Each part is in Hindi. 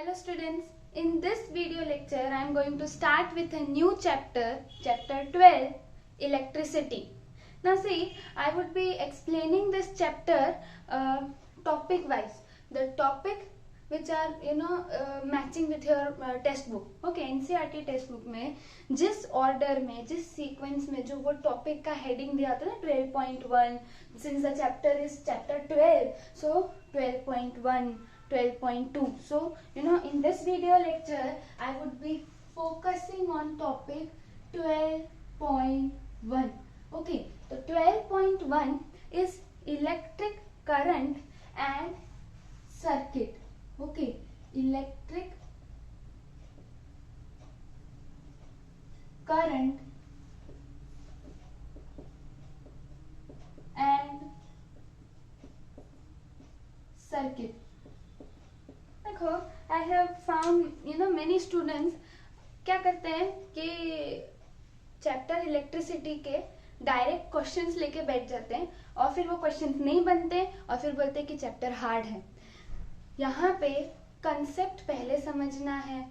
Hello students, in this video lecture I am going to start with a new chapter, chapter 12, electricity. Now see, I would be explaining this chapter topic wise. The topic which are matching with your textbook. Okay, NCERT textbook में जिस order में, जिस sequence में जो वो topic का heading दिया था ना 12.1, since the chapter is chapter 12, so 12.1, 12.2. So in this video lecture I would be focusing on topic 12.1. Okay, so 12.1 is electric current and circuit. Okay, electric current and circuit. देखो, I have found many students क्या करते हैं कि चैप्टर इलेक्ट्रिसिटी के डायरेक्ट क्वेश्चंस लेके बैठ जाते हैं और फिर वो क्वेश्चंस नहीं बनते और फिर बोलते हैं कि चैप्टर हार्ड है. यहाँ पे कंसेप्ट पहले समझना है,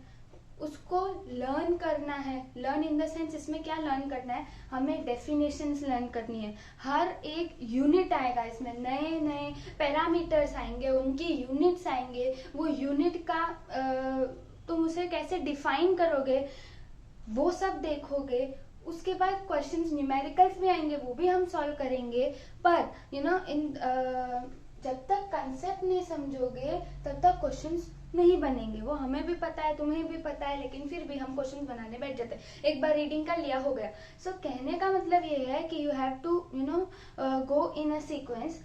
उसको लर्न करना है. लर्न इन द सेंस इसमें क्या लर्न करना है, हमें डेफिनेशंस लर्न करनी है. हर एक यूनिट आएगा, इसमें नए नए पैरामीटर्स आएंगे, उनकी यूनिट्स आएंगे. वो यूनिट का तुम उसे कैसे डिफाइन करोगे वो सब देखोगे. उसके बाद क्वेश्चंस न्यूमेरिकल्स भी आएंगे, वो भी हम सॉल्व करेंगे. पर जब तक कंसेप्ट नहीं समझोगे तब तक क्वेश्चंस नहीं बनेंगे. वो हमें भी पता है, तुम्हें भी पता है, लेकिन फिर भी हम क्वेश्चन बनाने बैठ जाते हैं. एक बार रीडिंग कर लिया हो गया. सो कहने का मतलब ये है कि you have to go in a sequence.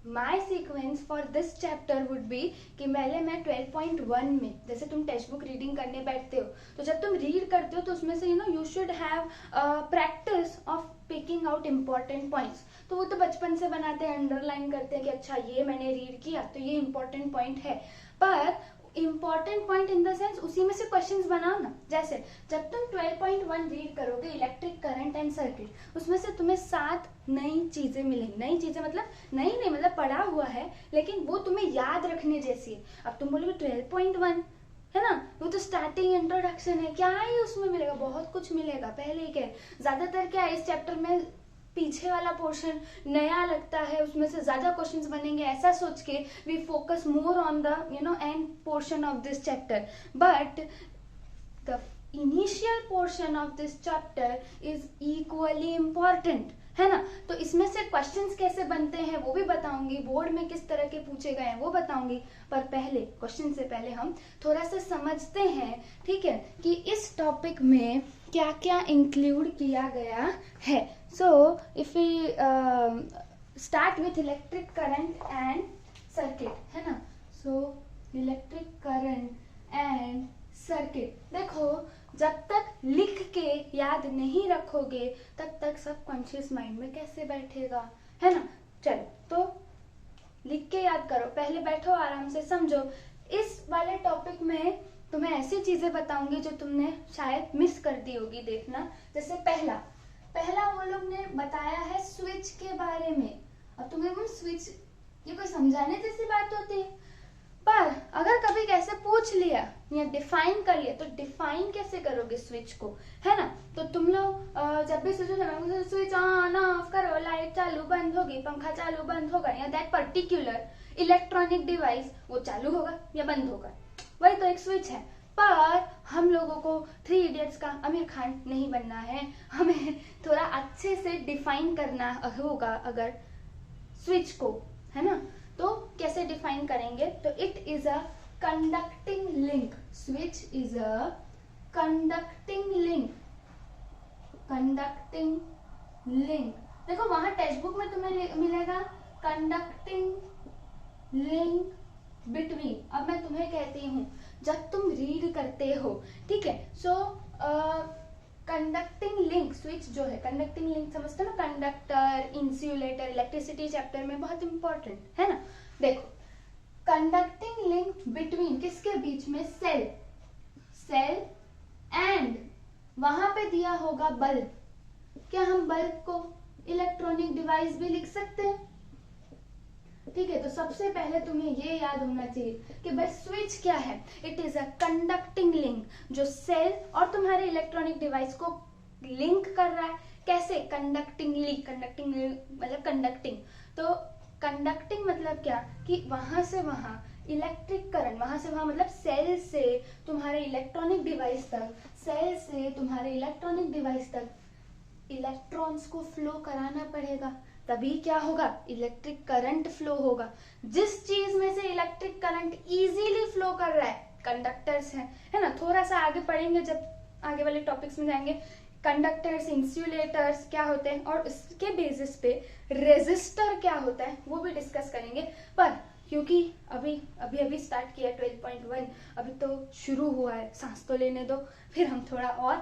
My sequence for this chapter would be कि पहले मैं 12.1 में, जैसे तुम टेक्स्ट बुक रीडिंग करने बैठते हो तो जब तुम रीड करते हो तो उसमें से you should have practice of picking out important points. तो वो तो बचपन से बनाते हैं, अंडरलाइन करते हैं कि अच्छा ये मैंने रीड किया तो ये इम्पोर्टेंट पॉइंट है. पर important point in the sense उसी में से क्वेश्चंस बनाओ ना. जैसे जब तुम 12.1 रीड करोगे इलेक्ट्रिक करंट एंड सर्किट, उसमें से तुम्हें 7 नई चीजें मिलेंगी. नई चीजें मतलब नई नहीं मतलब पढ़ा हुआ है लेकिन वो तुम्हें याद रखने जैसी है. अब तुम बोलोगे 12.1 है ना, वो तो स्टार्टिंग इंट्रोडक्शन है, क्या है उसमें मिलेगा, बहुत कुछ मिलेगा. पहले क्या है, ज्यादातर क्या है इस चैप्टर में पीछे वाला पोर्शन नया लगता है, उसमें से ज्यादा क्वेश्चंस बनेंगे, ऐसा सोच के we focus more on the end portion of this chapter. But the initial portion of this chapter is equally important, है ना. तो इसमें से क्वेश्चंस कैसे बनते हैं वो भी बताऊंगी, बोर्ड में किस तरह के पूछे गए हैं वो बताऊंगी. पर पहले क्वेश्चन से पहले हम थोड़ा सा समझते हैं, ठीक है, कि इस टॉपिक में क्या क्या इंक्लूड किया गया है. So if we start with electric current and circuit, है ना. So electric current and circuit, देखो जब तक लिख के याद नहीं रखोगे तब तक सबकॉन्शियस माइंड में कैसे बैठेगा, है ना. चलो तो लिख के याद करो, पहले बैठो आराम से समझो. इस वाले टॉपिक में तुम्हें ऐसी चीजें बताऊंगी जो तुमने शायद मिस कर दी होगी. देखना, जैसे पहला वो लोग ने बताया है स्विच के बारे में. अब तुम्हें वो स्विच ये कोई समझाने जैसी बात होती है, पर अगर कभी कैसे पूछ लिया या डिफाइन कर लिया तो डिफाइन कैसे करोगे स्विच को, है ना. तो तुम लोग जब भी स्विच ऑन ऑफ करो, लाइट चालू बंद होगी, पंखा चालू बंद होगा, या दैट पर्टिकुलर इलेक्ट्रॉनिक डिवाइस वो चालू होगा या बंद होगा, वही तो एक स्विच है. पर हम लोगों को 3 इडियट्स का आमिर खान नहीं बनना है, हमें थोड़ा अच्छे से डिफाइन करना होगा अगर स्विच को, है ना. तो कैसे डिफाइन करेंगे, तो it is a conducting link. Switch is a conducting link. Conducting link, देखो वहां टेक्स्ट बुक में तुम्हें मिलेगा कंडक्टिंग लिंक बिटवीन. अब मैं तुम्हें कहती हूँ जब तुम रीड करते हो, ठीक है. सो कंडक्टिंग लिंक, स्विच जो है कंडक्टिंग लिंक समझते हो ना, कंडक्टर, इंसुलेटर, इलेक्ट्रिसिटी चैप्टर में बहुत इंपॉर्टेंट है ना. देखो कंडक्टिंग लिंक बिटवीन, किसके बीच में, सेल एंड वहां पे दिया होगा बल्ब. क्या हम बल्ब को इलेक्ट्रॉनिक डिवाइस भी लिख सकते हैं, ठीक है, तो सबसे पहले तुम्हें ये याद होना चाहिए कि भाई स्विच क्या है। It is a conducting link जो सेल और तुम्हारे इलेक्ट्रॉनिक डिवाइस को लिंक कर रहा है। कैसे? कंडक्टिंगली। कंडक्टिंग मतलब कंडक्टिंग, तो कंडक्टिंग मतलब क्या कि वहां से वहां इलेक्ट्रिक करंट, वहां से वहां मतलब सेल से तुम्हारे इलेक्ट्रॉनिक डिवाइस तक, सेल से तुम्हारे इलेक्ट्रॉनिक डिवाइस तक इलेक्ट्रॉन्स को फ्लो कराना पड़ेगा, तभी क्या होगा? इलेक्ट्रिक करंट फ्लो होगा। जिस चीज में से इलेक्ट्रिक करंट इजीली फ्लो कर रहा है, कंडक्टर्स है ना। थोड़ा सा आगे पढ़ेंगे जब आगे वाले टॉपिक्स में जाएंगे, कंडक्टर्स, इंसुलेटर्स क्या होते हैं और इसके बेसिस पे रेजिस्टर क्या होता है वो भी डिस्कस करेंगे। पर क्योंकि अभी स्टार्ट किया 12.1, अभी तो शुरू हुआ है, सांस तो लेने दो, फिर हम थोड़ा और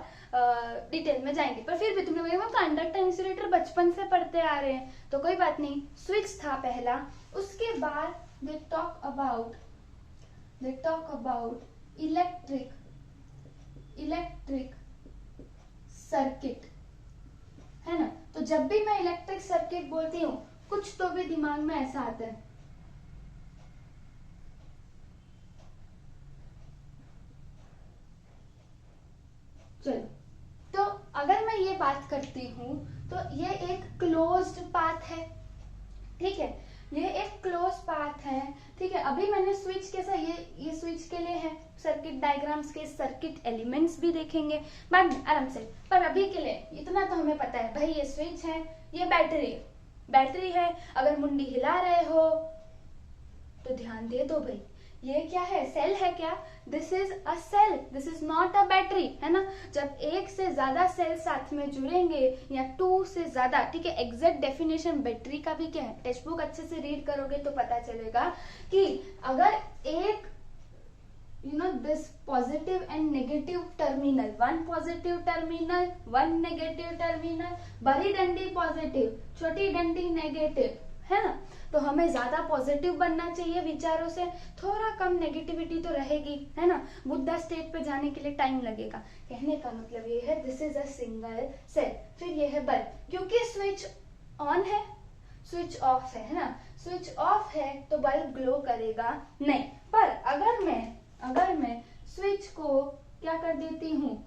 डिटेल में जाएंगे। पर फिर भी तुम लोग कंडक्टर इंसुलेटर बचपन से पढ़ते आ रहे हैं तो कोई बात नहीं। स्विच था पहला, उसके बाद they talk about electric circuit, है ना। तो जब भी मैं इलेक्ट्रिक सर्किट बोलती हूँ कुछ तो भी दिमाग में ऐसा आता है। चलो, तो अगर मैं ये बात करती हूँ तो ये एक क्लोज्ड पाथ है, ठीक है, ये एक क्लोज पाथ है, ठीक है। अभी मैंने स्विच कैसा, ये स्विच के लिए है, सर्किट डायग्राम्स के सर्किट एलिमेंट्स भी देखेंगे बाद में आराम से। पर अभी के लिए इतना तो हमें पता है भाई, ये स्विच है, ये बैटरी है। अगर मुंडी हिला रहे हो तो ध्यान दे दो भाई, ये क्या है? सेल है क्या? This is a cell, this is not a battery, है ना। जब एक से ज्यादा सेल साथ में जुड़ेंगे या टू से ज्यादा, ठीक है, एग्जैक्ट डेफिनेशन बैटरी का भी क्या है, टेक्स्ट बुक अच्छे से रीड करोगे तो पता चलेगा कि अगर एक this positive and negative terminal, one positive terminal, one negative terminal, बड़ी डंडी पॉजिटिव, छोटी डंडी नेगेटिव, है ना। तो हमें ज्यादा पॉजिटिव बनना चाहिए विचारों से, थोड़ा कम नेगेटिविटी तो रहेगी, है ना। बुद्धा स्टेट पे जाने के लिए टाइम लगेगा। कहने का मतलब ये है this is a single cell. फिर ये है बल्ब, क्योंकि स्विच ऑन है, स्विच ऑफ है ना। स्विच ऑफ है तो बल्ब ग्लो करेगा नहीं। पर अगर मैं स्विच को क्या कर देती हूँ,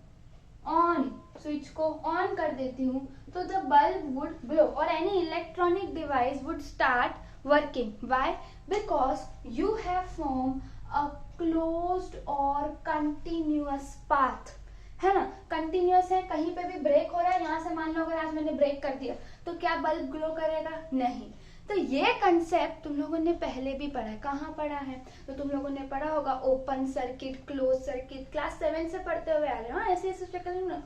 ऑन, स्विच को ऑन कर देती हूँ तो द बल्ब वुड ग्लो और any electronic device would start working. Why? Because you have formed a closed or continuous path, है ना। कंटिन्यूअस है, कहीं पे भी ब्रेक हो रहा है, यहाँ से मान लो अगर आज मैंने ब्रेक कर दिया तो क्या बल्ब ग्लो करेगा? नहीं। तो ये कंसेप्ट तुम लोगों ने पहले भी पढ़ा है। कहाँ पढ़ा है? तो तुम लोगों ने पढ़ा होगा open circuit, close circuit, class 7 से पढ़ते हुए आ रहे हो। ऐसे शक्ल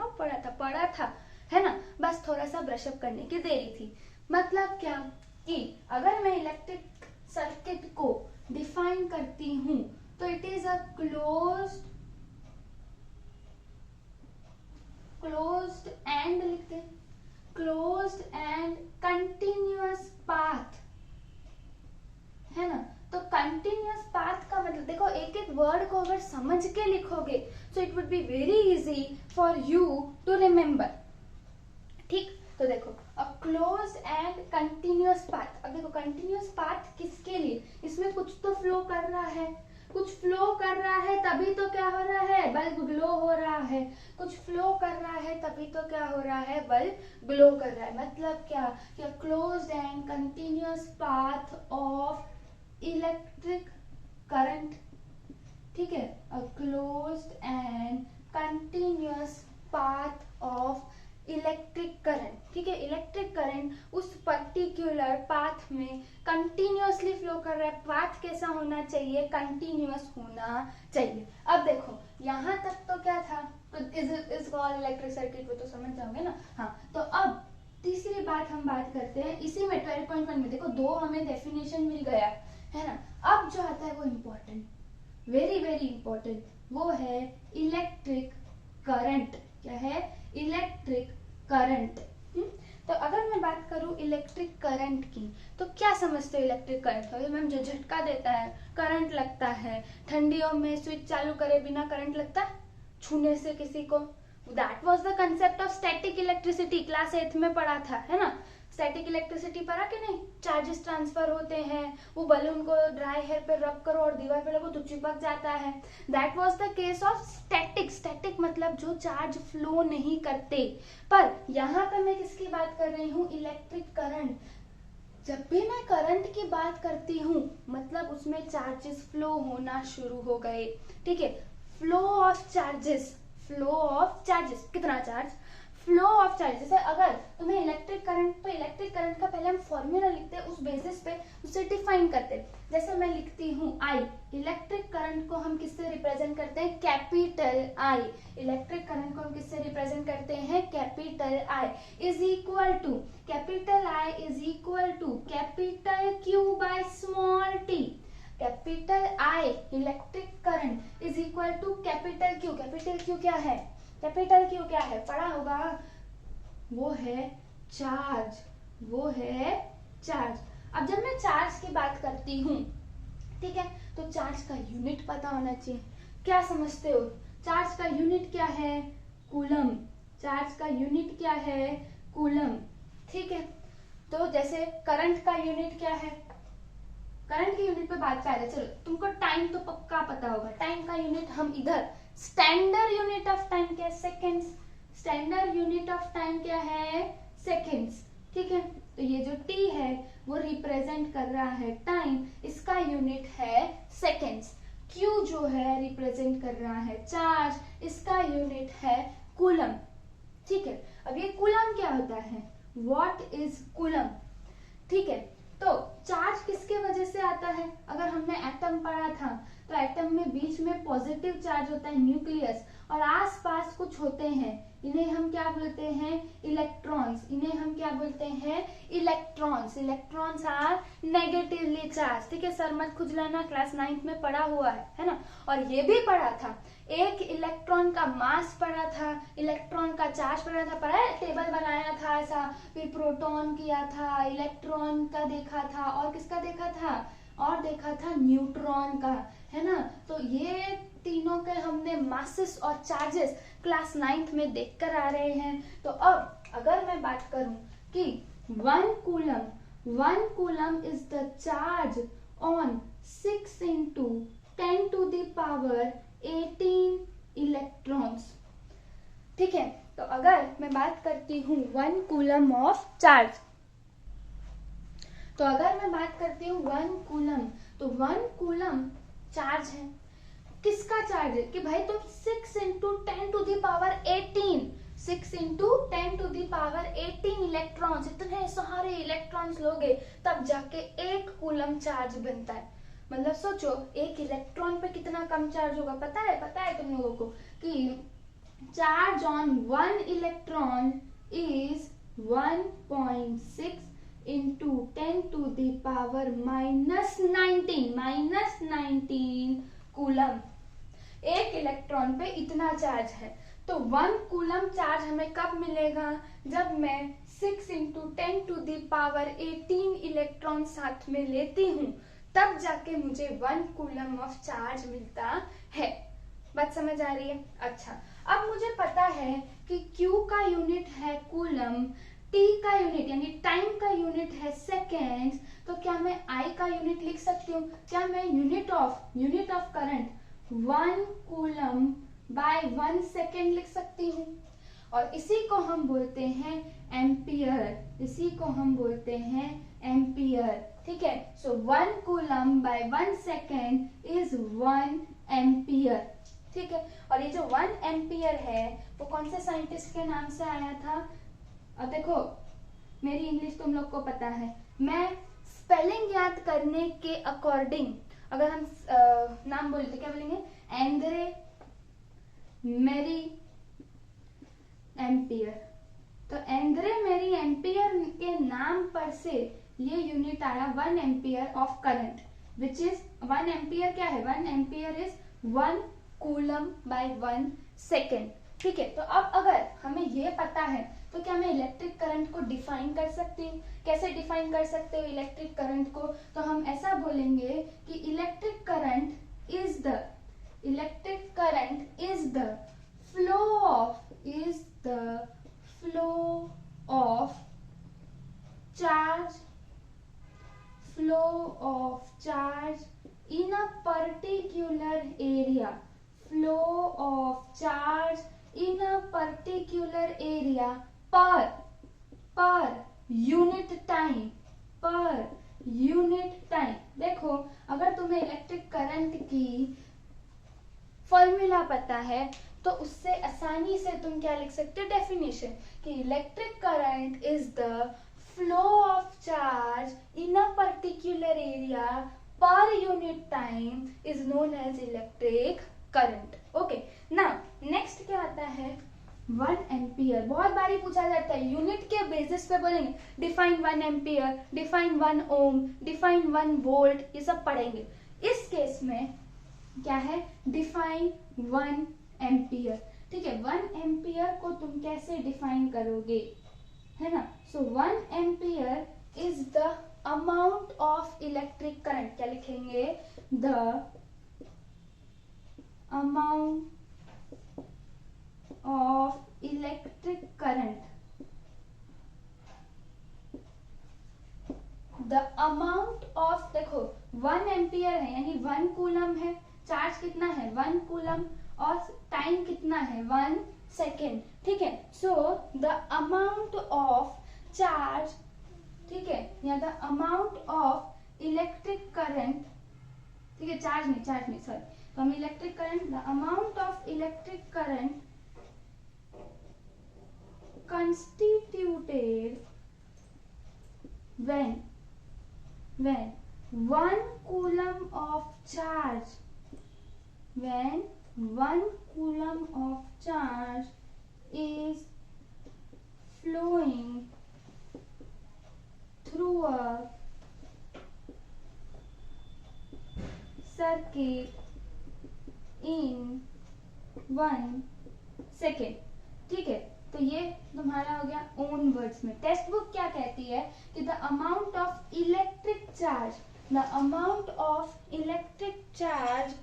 पढ़ा था, है ना। बस थोड़ा सा ब्रशअप करने की देरी थी। मतलब क्या कि अगर मैं इलेक्ट्रिक सर्किट को डिफाइन करती हूं तो it is a closed end लिखते हैं, क्लोज्ड एंड कंटिन्यूअस पाथ, है ना। तो कंटिन्यूअस पाथ का मतलब देखो, एक एक वर्ड को अगर समझ के लिखोगे so it would be very easy for you to remember, ठीक। तो देखो a close and continuous path. अब देखो कंटिन्यूअस पाथ किसके लिए? इसमें कुछ तो फ्लो कर रहा है, कुछ फ्लो कर रहा है तभी तो क्या हो रहा है? बल्ब ग्लो हो रहा है। कुछ फ्लो कर रहा है तभी तो क्या हो रहा है? बल्ब ग्लो कर रहा है। मतलब क्या? Closed end continuous path of electric current, ठीक है। A closed end continuous path of electric current, ठीक है। इलेक्ट्रिक करंट उस पर्टिकुलर पाथ में कंटिन्यूअसली फ्लो कर रहा है। पाथ कैसा होना चाहिए? कंटिन्यूअस होना चाहिए। अब देखो यहाँ तक तो क्या था, तो इज कॉल्ड इलेक्ट्रिक सर्किट, वो तो समझ जाओगे ना। हाँ, तो अब तीसरी बात हम बात करते हैं इसी में 12.1 में। देखो दो हमें डेफिनेशन मिल गया, है ना। अब जो आता है वो इम्पोर्टेंट, वेरी वेरी इंपॉर्टेंट, वो है इलेक्ट्रिक करंट। क्या है? Electric current. तो अगर मैं बात करूं इलेक्ट्रिक करंट की तो क्या समझते हो इलेक्ट्रिक करंट? मैम जो झटका देता है, करंट लगता है, ठंडियों में स्विच चालू करे बिना करंट लगता है छूने से किसी को। That was the concept of static electricity, class 8 में पढ़ा था, है ना। स्टैटिक इलेक्ट्रिसिटी पढ़ा कि नहीं, चार्जेस ट्रांसफर होते हैं, वो बलून को ड्राई हेयर पे रब करो और दीवार पे लगो तो चिपक जाता है। That was the case of static. Static मतलब जो चार्ज फ्लो नहीं करते। पर यहाँ पे मैं किसकी बात कर रही हूँ, इलेक्ट्रिक करंट। जब भी मैं करंट की बात करती हूँ मतलब उसमें चार्जेस फ्लो होना शुरू हो गए, ठीक है। Flow of charges, flow of charges, कितना चार्ज, फ्लो ऑफ चार्ज। जैसे अगर तुम्हें इलेक्ट्रिक करंट, तो इलेक्ट्रिक करंट का पहले हम फॉर्मूला लिखते हैं, उस बेसिस पे उसे डिफाइन करते हैं। जैसे मैं लिखती हूँ आई, इलेक्ट्रिक करंट को हम किससे रिप्रेजेंट करते हैं, कैपिटल आई। इलेक्ट्रिक करंट को हम किससे रिप्रेजेंट करते हैं, capital I is equal to, capital I is equal to capital Q by small t. Capital I electric current is equal to capital Q. Capital Q क्या है, कैपिटल क्यू क्या है, पढ़ा होगा, वो है चार्ज, वो है चार्ज। अब जब मैं चार्ज की बात करती हूँ, ठीक है, तो चार्ज का यूनिट पता होना चाहिए। क्या समझते हो, चार्ज का यूनिट क्या है, कूलम। चार्ज का यूनिट क्या है, कूलम, ठीक है। तो जैसे करंट का यूनिट क्या है, करंट के यूनिट पे बात कर रहे हैं, चलो तुमको टाइम तो पक्का पता होगा। टाइम का यूनिट हम इधर, स्टैंडर्ड यूनिट ऑफ टाइम क्या है, seconds. Standard unit of time क्या है, सेकेंड्स, ठीक है। तो ये जो टी है वो रिप्रेजेंट कर रहा है टाइम, इसका यूनिट है सेकेंड्स। क्यू जो है रिप्रेजेंट कर रहा है चार्ज, इसका यूनिट है कूलम, ठीक है। अब ये कूलम क्या होता है, व्हाट इज कूलम, ठीक है। तो चार्ज किसके वजह से आता है, अगर हमने एटम पढ़ा था तो एटम में बीच में पॉजिटिव चार्ज होता है, न्यूक्लियस, और आसपास कुछ होते हैं, इन्हें हम क्या बोलते हैं, इलेक्ट्रॉन्स। इन्हें हम क्या बोलते हैं, electrons. Electrons are negatively charge, ठीक है। सर मत खुजलाना, क्लास 9th में पढ़ा हुआ है ना। और ये भी पढ़ा था, एक इलेक्ट्रॉन का मास पढ़ा था, इलेक्ट्रॉन का चार्ज पढ़ा था, पढ़ा है, टेबल बनाया था ऐसा, फिर प्रोटॉन किया था, इलेक्ट्रॉन का देखा था, और किसका देखा था, और देखा था न्यूट्रॉन का, है ना। तो ये तीनों के हमने मासेस और चार्जेस क्लास 9th में देख कर आ रहे हैं। तो अब अगर मैं बात करूं कि 1 coulomb is the charge on 6 into 10 to the power 18 electrons, ठीक है। तो अगर मैं बात करती हूँ 1 कूलम ऑफ चार्ज, तो अगर मैं बात करती हूँ 1 कूलम, तो 1 कूलम चार्ज है, किसका चार्ज है, कि भाई तुम 6 into 10 to the power 18, 6 into 10 to the power 18 electrons, इतने सारे इलेक्ट्रॉन्स लोगे तब जाके 1 कूलम चार्ज बनता है। मतलब सोचो एक इलेक्ट्रॉन पे कितना कम चार्ज होगा, पता है तुम लोगों को कि charge on 1 electron is 1.6 into 10 to the power -19 coulomb. एक इलेक्ट्रॉन पे इतना चार्ज है। तो 1 कूलम चार्ज हमें कब मिलेगा, जब मैं 6 into 10 to the power 18 electron साथ में लेती हूँ, तब जाके मुझे 1 कूलम ऑफ चार्ज मिलता है। बात समझ आ रही है, अच्छा। अब मुझे पता है कि Q का यूनिट है कूलम, T का यूनिट यानी टाइम का यूनिट है सेकेंड्स, तो क्या मैं I का यूनिट लिख सकती हूँ, क्या मैं unit of current 1 coulomb by 1 second लिख सकती हूँ। और इसी को हम बोलते हैं एम्पियर, इसी को हम बोलते हैं एम्पियर, ठीक है। So 1 coulomb by 1 second is 1 ampere, ठीक है। और ये जो 1 एम्पियर है वो कौन से साइंटिस्ट के नाम से आया था। अब देखो मेरी इंग्लिश तुम लोग को पता है, मैं स्पेलिंग याद करने के अकॉर्डिंग अगर हम नाम बोलते क्या बोलेंगे, एंद्रे मेरी एम्पियर। तो एंद्रे मेरी एम्पियर के नाम पर से ये यूनिट आया 1 ampere of current, which is 1 ampere क्या है, 1 ampere is 1 coulomb by 1 second, ठीक है। तो अब अगर हमें ये पता है तो क्या मैं इलेक्ट्रिक करंट को डिफाइन कर सकती हूँ। कैसे डिफाइन कर सकते हो इलेक्ट्रिक करंट को, तो हम ऐसा बोलेंगे कि electric current is the flow of area, flow of charge in a particular area per unit time. देखो, अगर तुम्हें इलेक्ट्रिक करंट की फॉर्मूला पता है तो उससे आसानी से तुम क्या लिख सकते हो, डेफिनेशन, कि electric current is the flow of charge in a particular area per unit time is known as electric current. Okay, now next क्या आता है, 1 एम्पियर. बहुत बारी पूछा जाता है, यूनिट के बेसिस पे बोलेंगे डिफाइन 1 एम्पियर, डिफाइन 1 ओम, डिफाइन 1 वोल्ट, ये सब पढ़ेंगे. इस केस में क्या है, डिफाइन 1 एम्पियर. ठीक है, 1 एम्पियर को तुम कैसे डिफाइन करोगे, है ना. सो 1 ampere is the amount of electric current. क्या लिखेंगे, the amount of electric current. The amount of, देखो 1 एम्पियर है यानी 1 कूलम है, चार्ज कितना है 1 कूलम, और टाइम कितना है 1 सेकेंड. ठीक है, सो द अमाउंट ऑफ चार्ज, ठीक है, या the amount of electric current, ठीक है, चार्ज नहीं सॉरी, तो हम electric current, the amount of electric current constituted when 1 coulomb of charge, when 1 coulomb of charge is flowing through a circuit in 1 second. ठीक है, तो ये तुम्हारा हो गया ओन वर्ड्स में. टेक्स्ट बुक क्या कहती है कि the amount of electric charge, the amount of electric charge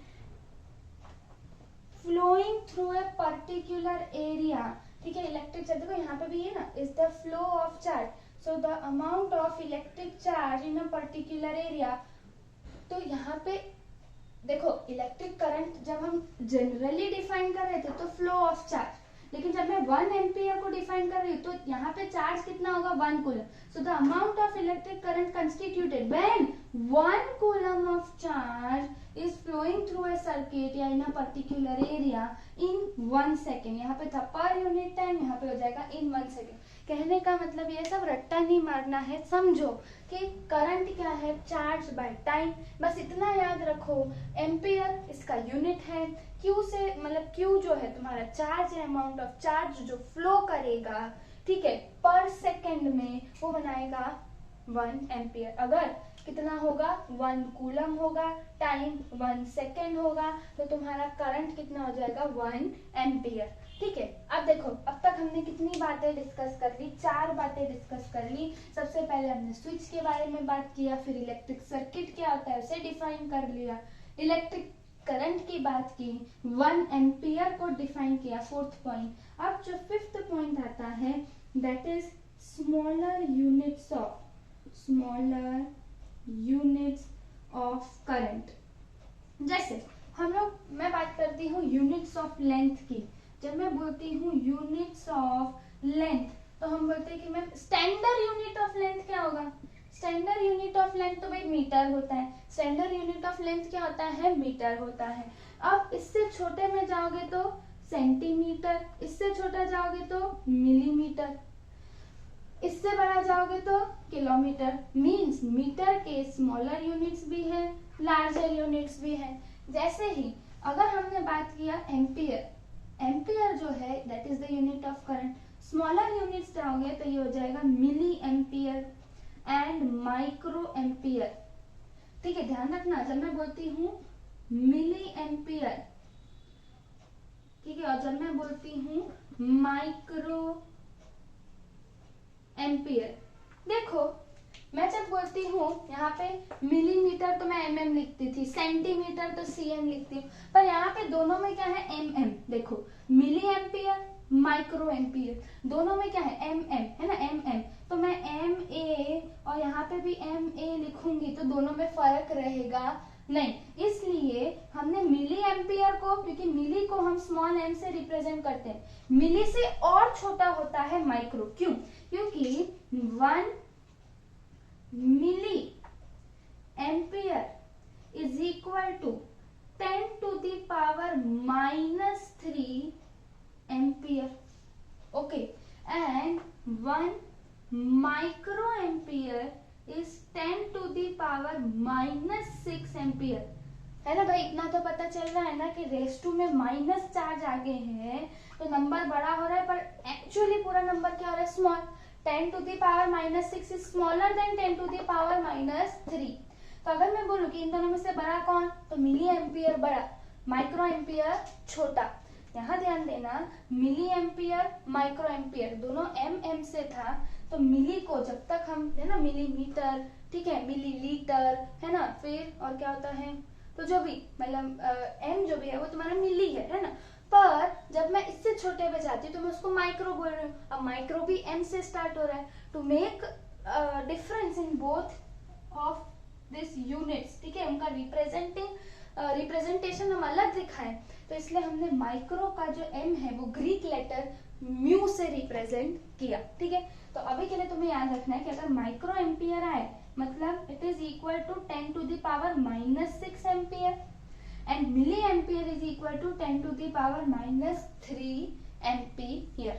flowing through a particular area. ठीक है, इलेक्ट्रिक चार्ज देखो यहाँ पे भी है ना, is the flow of charge. So the amount of electric charge in a particular area. तो यहाँ पे देखो, इलेक्ट्रिक करंट जब हम जनरली डिफाइन कर रहे थे तो फ्लो ऑफ चार्ज, लेकिन जब मैं 1 एम्पियर को डिफाइन कर रही हूँ तो यहाँ पे चार्ज कितना होगा 1 coulomb. So the amount of electric current constituted when 1 coulomb of charge is flowing through a circuit या in a particular area in 1 second. यहाँ पे था पर यूनिट टाइम, यहाँ पे हो जाएगा इन 1 सेकेंड. कहने का मतलब ये सब रट्टा नहीं मारना है, समझो कि करंट क्या है, चार्ज बाय टाइम. बस इतना याद रखो, एम्पियर इसका यूनिट है, क्यू से मतलब क्यू जो है तुम्हारा चार्ज है, अमाउंट ऑफ चार्ज जो फ्लो करेगा, ठीक है, पर सेकेंड में वो बनाएगा 1 एम्पियर. अगर कितना होगा 1 कूलम होगा, टाइम 1 सेकेंड होगा, तो तुम्हारा करंट कितना हो जाएगा 1 एम्पियर. ठीक है, अब देखो, अब तक हमने कितनी बातें डिस्कस कर ली, 4 बातें डिस्कस कर ली. सबसे पहले हमने स्विच के बारे में बात किया, फिर इलेक्ट्रिक सर्किट क्या होता है उसे डिफाइन कर लिया, इलेक्ट्रिक करंट की बात की, 1 एम्पियर को डिफाइन किया, 4th पॉइंट. अब जो 5th पॉइंट आता है that is smaller units of current. जैसे हम लोग, मैं बात करती हूँ यूनिट्स ऑफ लेंथ की. जब मैं बोलती हूँ यूनिट्स ऑफ लेंथ तो हम बोलते हैं कि ma'am standard unit of length क्या होगा, स्टैंडर्ड यूनिट ऑफ लेंथ तो भाई मीटर होता है. स्टैंडर्ड यूनिट ऑफ लेंथ क्या होता है, मीटर होता है. अब इससे छोटे में जाओगे तो सेंटीमीटर, इससे छोटा जाओगे तो मिलीमीटर, इससे बड़ा जाओगे तो किलोमीटर. मींस मीटर के स्मॉलर यूनिट्स भी हैं, लार्जर यूनिट्स भी हैं. जैसे ही अगर हमने बात किया एम्पियर, एम्पियर जो है that is the unit of current. Smaller units जाओगे तो ये हो जाएगा milliampere and microampere. ठीक है, ध्यान रखना, जब मैं बोलती हूँ मिली एम्पियर, ठीक है, और जब मैं बोलती हूँ माइक्रो एम्पियर, देखो मैं जब बोलती हूँ यहाँ पे मिलीमीटर तो मैं mm लिखती थी, सेंटीमीटर तो cm लिखती हूँ, पर यहाँ पे दोनों में क्या है mm. देखो मिली एम्पियर, माइक्रो एम्पियर, दोनों में क्या है mm, है ना, mm. तो मैं ma और यहाँ पे भी ma लिखूंगी तो दोनों में फर्क रहेगा नहीं, इसलिए हमने मिली एम्पियर को, क्योंकि मिली को हम स्मॉल m से रिप्रेजेंट करते हैं, मिली से और छोटा होता है माइक्रो। क्यों? क्योंकि 1 milliampere is equal to 10 to the power -3 ampere. Okay, and 1 microampere is 10 to the power -6 ampere. है ना भाई, इतना तो पता चल रहा है ना कि रेस टू में माइनस चार्ज आगे है तो नंबर बड़ा हो रहा है, पर एक्चुअली पूरा नंबर क्या हो रहा है? Small. 10 to the power -6 is smaller than 10 to the power -3। तो अगर मैं बोलूं कि इन दोनों में से बड़ा कौन, तो मिली एम्पियर बड़ा, माइक्रो एम्पियर छोटा। यहाँ ध्यान देना, मिली एम्पियर माइक्रो एम्पियर दोनों m से था, तो मिली को जब तक हम, है ना, मिलीमीटर, ठीक है, मिलीलीटर, है ना, फिर और क्या होता है, तो जो भी मतलब m जो भी है वो तुम्हारा मिली है ना। पर जब मैं इससे छोटे पे जाती हूँ तो मैं उसको माइक्रो बोल रही हूँ। अब माइक्रो भी m से स्टार्ट हो रहा है, to make difference in both of this units, ठीक है, उनका रिप्रेजेंटेशन हम अलग दिखाएं, तो इसलिए हमने माइक्रो का जो m है वो ग्रीक लेटर म्यू से रिप्रेजेंट किया। ठीक है, तो अभी के लिए तुम्हें याद रखना है कि अगर माइक्रो एम्पियर आए मतलब it is equal to 10 to the power -6 ampere, and milliampere is equal to 10 to the power -3 ampere.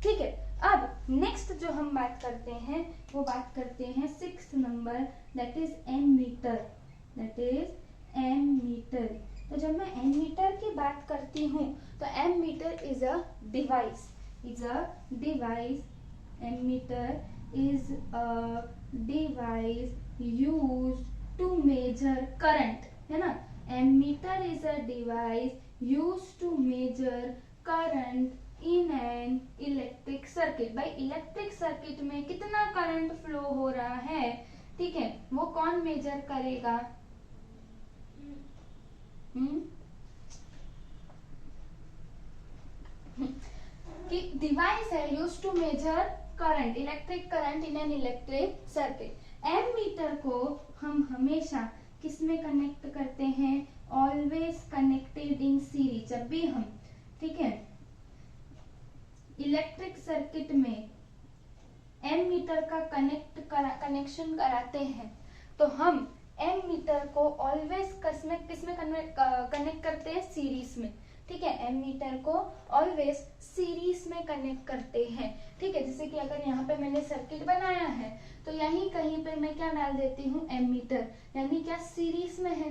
ठीक है, अब नेक्स्ट जो हम बात करते हैं वो बात करते हैं 6th number, that is ammeter. That is ammeter. तो जब मैं एमीटर की बात करती हूँ तो ammeter is a device, ammeter is a device used to measure current, है ना। Ammeter is a device used to measure current in an electric circuit. भाई इलेक्ट्रिक सर्किट में कितना करंट फ्लो हो रहा है, ठीक है, वो कौन मेजर करेगा? कि डिवाइस है use to measure current, electric current in an electric circuit. Ammeter को हम हमेशा किस में कनेक्ट करते हैं? Always connected in series. जब भी हम, ठीक है, इलेक्ट्रिक सर्किट में एमीटर का कनेक्शन कराते हैं तो हम एमीटर को ऑलवेज किसमें कनेक्ट करते हैं? सीरीज में। ठीक है, एमीटर को ऑलवेज सीरीज में कनेक्ट करते हैं। ठीक है, जैसे कि अगर यहाँ पे मैंने सर्किट बनाया है तो यहीं कहीं पे मैं क्या डाल देती हूँ? एमीटर, यानी क्या सीरीज में है।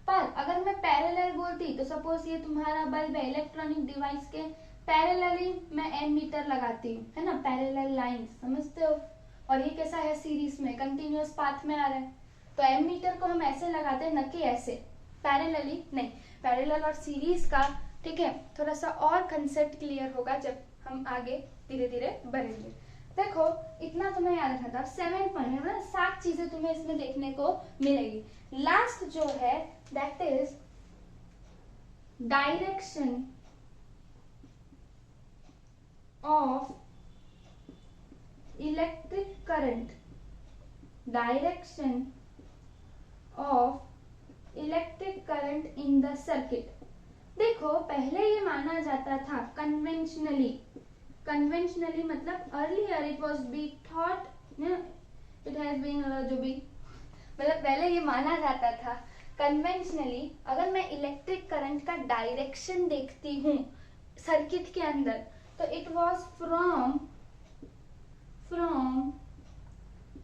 पर अगर मैं पैरेलल बोलती तो सपोज ये तुम्हारा बल्ब है, इलेक्ट्रॉनिक डिवाइस के पैरेलली मैं एमीटर लगाती हूँ, है ना, पैरेलल लाइन, समझते हो। और ये कैसा है? सीरीज में, कंटिन्यूअस पाथ में आ रहा है। तो एमीटर को हम ऐसे लगाते हैं, न कि ऐसे, पैरेलली नहीं। पैरेलल और सीरीज का, ठीक है, थोड़ा सा और कंसेप्ट क्लियर होगा जब हम आगे धीरे धीरे बढ़ेंगे। देखो इतना तुम्हें याद रखना था। अब 7 पॉइंट है ना, 7 चीजें तुम्हें इसमें देखने को मिलेगी। लास्ट जो है that is direction of electric current, direction of electric current in the circuit. देखो पहले ये माना जाता था कन्वेंशनली मतलब earlier it was be thought, it has been, जो भी मतलब पहले ये माना जाता था कन्वेंशनली, अगर मैं इलेक्ट्रिक करंट का डायरेक्शन देखती हूँ सर्किट के अंदर तो it was from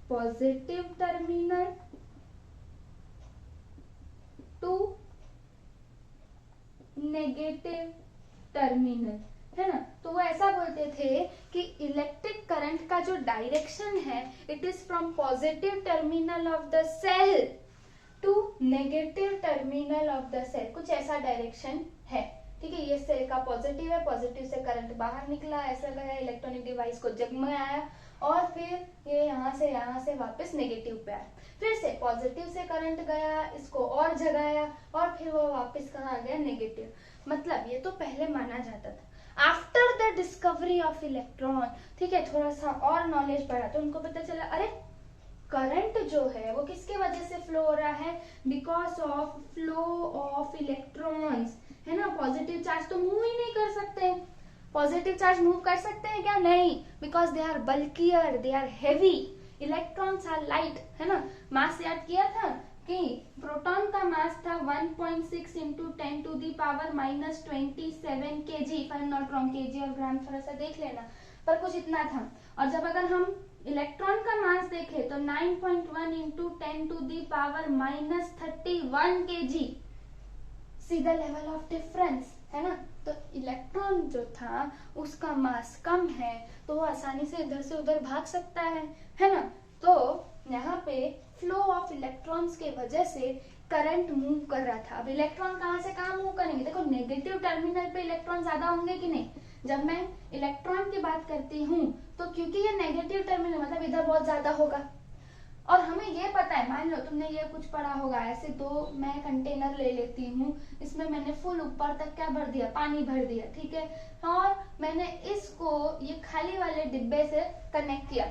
positive terminal to negative terminal, है ना। तो वो ऐसा बोलते थे कि इलेक्ट्रिक करंट का जो डायरेक्शन है it is from positive terminal of the cell to negative terminal of the cell, कुछ ऐसा डायरेक्शन है। ठीक है, ये सेल का पॉजिटिव है, पॉजिटिव से करंट बाहर निकला, ऐसा गया इलेक्ट्रॉनिक डिवाइस को जगमगाया, और फिर ये यहाँ से वापस नेगेटिव पे आया, फिर से पॉजिटिव से करंट गया, इसको और जगाया, और फिर वो वापस कहाँ आ गया? नेगेटिव। मतलब ये तो पहले माना जाता था। After the discovery of electron, ठीक है, थोड़ा सा और नॉलेज बढ़ा तो उनको पता चला अरे करंट जो है वो किसके वजह से फ्लो हो रहा है? Because of flow of electrons, है ना। पॉजिटिव चार्ज तो मूव ही नहीं कर सकते। पॉजिटिव चार्ज मूव कर सकते हैं क्या? नहीं, because they are bulkier, they are heavy, electrons are light, है ना। मास याद किया था कि प्रोटॉन का मास था 1.6 into 10 to the power -27 kg, if I am not wrong, kg और ग्राम थोड़ा सा देख लेना, पर कुछ इतना था। और जब अगर हम इलेक्ट्रॉन का मास देखें तो 9.1 into 10 to the power -31 kg, see the level of difference, है ना। तो इलेक्ट्रॉन जो था उसका मास कम है तो वो आसानी से इधर से उधर भाग सकता है ना। तो यहाँ पे फ्लो ऑफ इलेक्ट्रॉन्स के वजह से करंट मूव कर रहा था। अब इलेक्ट्रॉन कहाँ से कहाँ मूव करेंगे? देखो नेगेटिव टर्मिनल पे इलेक्ट्रॉन ज्यादा होंगे कि नहीं। जब मैं इलेक्ट्रॉन की बात करती हूँ तो क्योंकि ये नेगेटिव टर्मिनल मतलब इधर बहुत ज्यादा होगा। और हमें ये पता है, मान लो तुमने ये कुछ पढ़ा होगा, ऐसे दो मैं कंटेनर ले लेती हूँ, इसमें मैंने फुल ऊपर तक क्या भर दिया? पानी भर दिया, ठीक है। और मैंने इसको ये खाली वाले डिब्बे से कनेक्ट किया,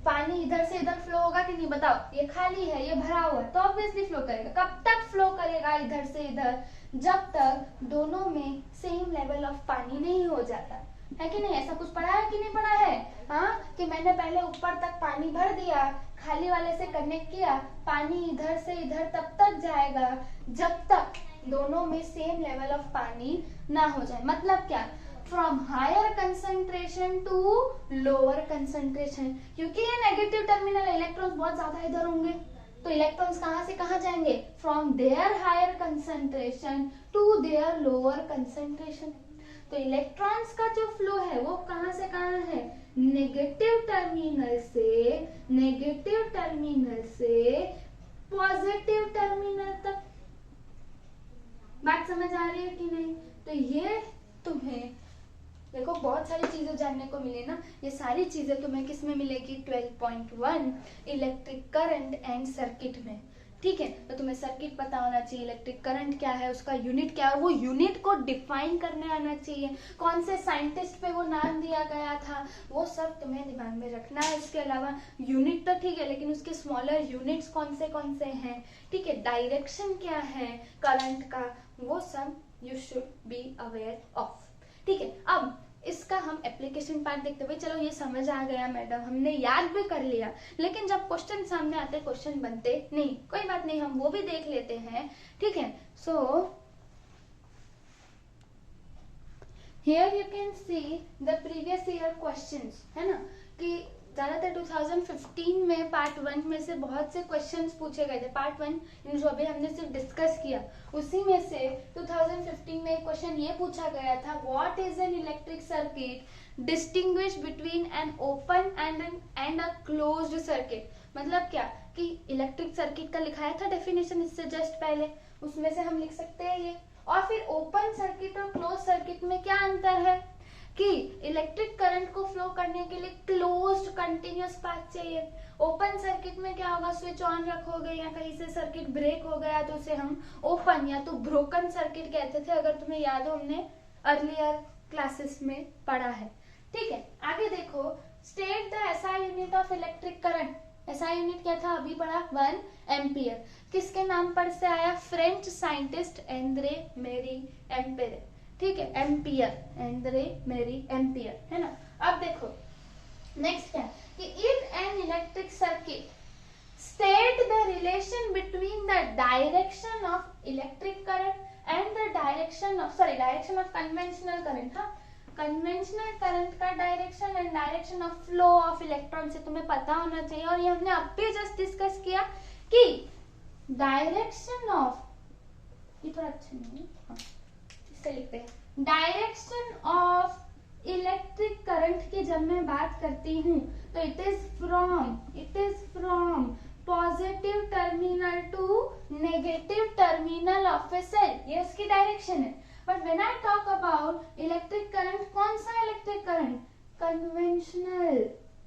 पानी इधर से इधर फ्लो होगा कि नहीं बताओ? ये खाली है, ये भरा हुआ है, तो ऑब्वियसली फ्लो करेगा। कब तक फ्लो करेगा इधर से इधर? जब तक दोनों में सेम लेवल ऑफ पानी नहीं हो जाता, है कि नहीं। ऐसा कुछ पढ़ा है कि नहीं पढ़ा है? हाँ, कि मैंने पहले ऊपर तक पानी भर दिया, खाली वाले से कनेक्ट किया, पानी इधर से इधर तब तक जाएगा जब तक दोनों में सेम लेवल ऑफ पानी ना हो जाए। मतलब क्या? From higher concentration to lower concentration. क्योंकि ये नेगेटिव टर्मिनल है, इलेक्ट्रॉन्स बहुत ज्यादा इधर होंगे, तो इलेक्ट्रॉन्स कहाँ से कहाँ जाएंगे? From there higher concentration to there lower concentration. तो इलेक्ट्रॉन्स का जो फ्लो है वो कहाँ से कहाँ है? नेगेटिव टर्मिनल से पॉजिटिव टर्मिनल तक। बात समझ आ रही है कि नहीं? तो ये तुम्हें देखो बहुत सारी चीजें जानने को मिली ना। ये सारी चीजें तुम्हें किस में मिलेगी? 12.1 इलेक्ट्रिक करंट एंड सर्किट में, ठीक है। तो तुम्हें सर्किट पता होना चाहिए, इलेक्ट्रिक करंट क्या है, उसका यूनिट क्या है, वो यूनिट को डिफाइन करने आना चाहिए, कौन से साइंटिस्ट पे वो नाम दिया गया था, वो सब तुम्हें दिमाग में रखना है। इसके अलावा यूनिट तो ठीक है, लेकिन उसके स्मॉलर यूनिट्स कौन से हैं, ठीक है। डायरेक्शन क्या है करंट का, वो सब you should be aware of, ठीक है। अब इसका हम एप्लीकेशन पार्ट देखते हुए, चलो ये समझ आ गया मैडम, हमने याद भी कर लिया, लेकिन जब क्वेश्चन सामने आते क्वेश्चन बनते नहीं, कोई बात नहीं, हम वो भी देख लेते हैं, ठीक है। So here you can see the previous year questions, है ना, कि ज्यादातर 2015 में पार्ट 1 में से बहुत से क्वेश्चंस पूछे गए थे। पार्ट 1 जो अभी हमने सिर्फ डिस्कस किया, उसी में से 2015 में एक क्वेश्चन ये पूछा गया था, what is an electric circuit, distinguish between an open and a closed circuit. मतलब क्या कि इलेक्ट्रिक सर्किट का लिखाया था डेफिनेशन इससे जस्ट पहले, उसमें से हम लिख सकते हैं ये। और फिर ओपन सर्किट और क्लोज सर्किट में क्या अंतर है कि इलेक्ट्रिक करंट को फ्लो करने के लिए क्लोज्ड कंटिन्यूअस पाथ चाहिए। ओपन सर्किट में क्या होगा, स्विच ऑन रखोगे या कहीं से सर्किट ब्रेक हो गया तो उसे हम ओपन या तो ब्रोकन सर्किट कहते थे, अगर तुम्हें याद हो, हमने अर्लियर क्लासेस में पढ़ा है, ठीक है। आगे देखो, state the SI unit of electric current. SI unit क्या था, अभी पढ़ा, 1 एम्पियर। किसके नाम पर से आया? फ्रेंच साइंटिस्ट एंद्रे मेरी एम्पियर, ठीक है, एम्पियर, एंद्रे मेरी एम्पियर, है ना। अब देखो नेक्स्ट है कि इन an electric circuit state the relation between the direction of electric current and the direction of conventional current. हाँ, कन्वेंशनल करंट का direction and direction of flow of electron से तुम्हें पता होना चाहिए। और ये हमने अब भी जस्ट डिस्कस किया कि डायरेक्शन ऑफ, ये थोड़ा अच्छा नहीं है, हाँ, इससे लिखते हैं, डायरेक्शन ऑफ इलेक्ट्रिक करंट की जब मैं बात करती हूँ तो it is from positive terminal to negative terminal of a cell, ये उसकी डायरेक्शन है। But when I talk about electric current, कौन सा इलेक्ट्रिक करंट? कन्वेंशनल।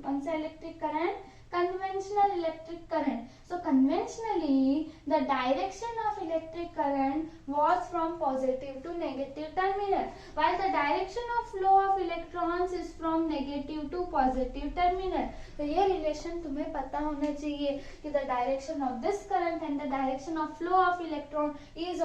कौन सा electric current? conventional electric current. So conventionally the direction of electric current was from positive to negative terminal, while the direction of flow of electrons is from negative to positive terminal. तो ये relation तुम्हें पता होना चाहिए कि the direction of this current and the direction of flow of electron is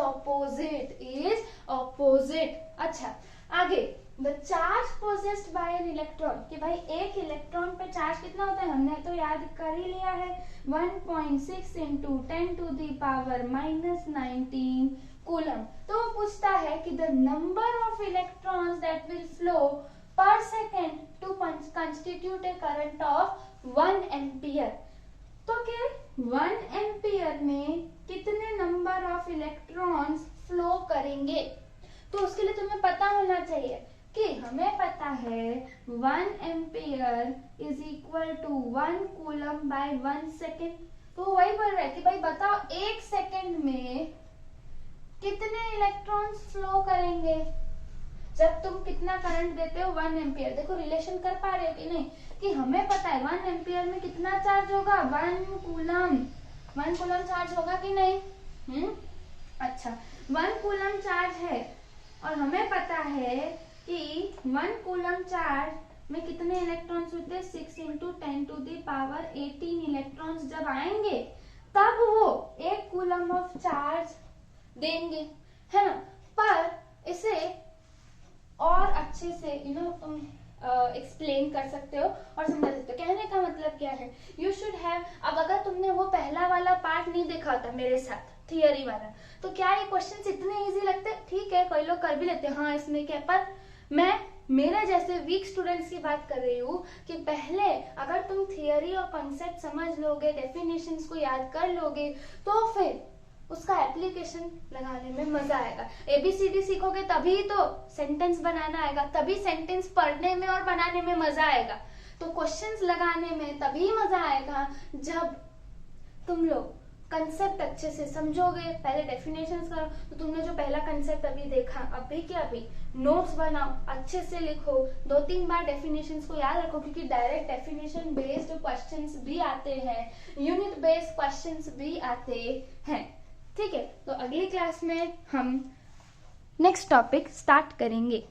opposite. अच्छा आगे, the charge possessed by an electron, कि भाई एक इलेक्ट्रॉन पे चार्ज कितना होता है हमने तो याद कर ही लिया है 1.6 into 10 to the power minus 19 coulomb. तो वो पूछता है कि the number of electrons that will flow per second to constitute a current of 1 ampere। तो क्या 1 एम्पियर में कितने नंबर ऑफ इलेक्ट्रॉन्स फ्लो करेंगे, तो उसके लिए तुम्हें पता होना चाहिए कि हमें पता है 1 ampere is equal to 1 coulomb by 1 second. तो वही बोल रहा है कि भाई बताओ एक सेकेंड में कितने इलेक्ट्रॉन्स फ्लो करेंगे जब तुम कितना करंट देते हो 1 एम्पियर। देखो रिलेशन कर पा रहे हो कि नहीं, कि हमें पता है 1 एम्पियर में कितना चार्ज होगा 1 कूलम चार्ज होगा कि नहीं। अच्छा 1 कूलम चार्ज है और हमें पता है कि 1 कूलम चार्ज में कितने इलेक्ट्रॉन्स होते हैं 6 into 10 to the power 18 electrons जब आएंगे तब वो 1 कूलम ऑफ चार्ज देंगे, है ना। पर इसे और अच्छे से तुम एक्सप्लेन कर सकते हो और समझा सकते हो। कहने का मतलब क्या है, यू शुड हैव, अब अगर तुमने वो पहला वाला पार्ट नहीं देखा होता मेरे साथ थियरी वाला, तो क्या ये क्वेश्चंस इतने इजी लगते? ठीक है कोई लोग कर भी लेते हैं, हाँ इसमें क्या, पर मैं मेरे जैसे वीक स्टूडेंट्स की बात कर रही हूँ कि पहले अगर तुम थियरी और कॉन्सेप्ट समझ लोगे, डेफिनेशंस को याद कर लोगे, तो फिर उसका एप्लीकेशन लगाने में मजा आएगा। ABCD सीखोगे तभी तो सेंटेंस बनाना आएगा, तभी सेंटेंस पढ़ने में और बनाने में मजा आएगा। तो क्वेश्चंस लगाने में तभी मजा आएगा जब तुम लोग कंसेप्ट अच्छे से समझोगे। पहले डेफिनेशंस करो, तो तुमने जो पहला कंसेप्ट अभी देखा, अभी क्या अभी नोट्स बनाओ, अच्छे से लिखो, 2-3 बार डेफिनेशंस को याद रखो, क्योंकि डायरेक्ट डेफिनेशन बेस्ड क्वेश्चंस भी आते हैं, यूनिट बेस्ड क्वेश्चंस भी आते हैं। ठीक है, तो अगली क्लास में हम नेक्स्ट टॉपिक स्टार्ट करेंगे।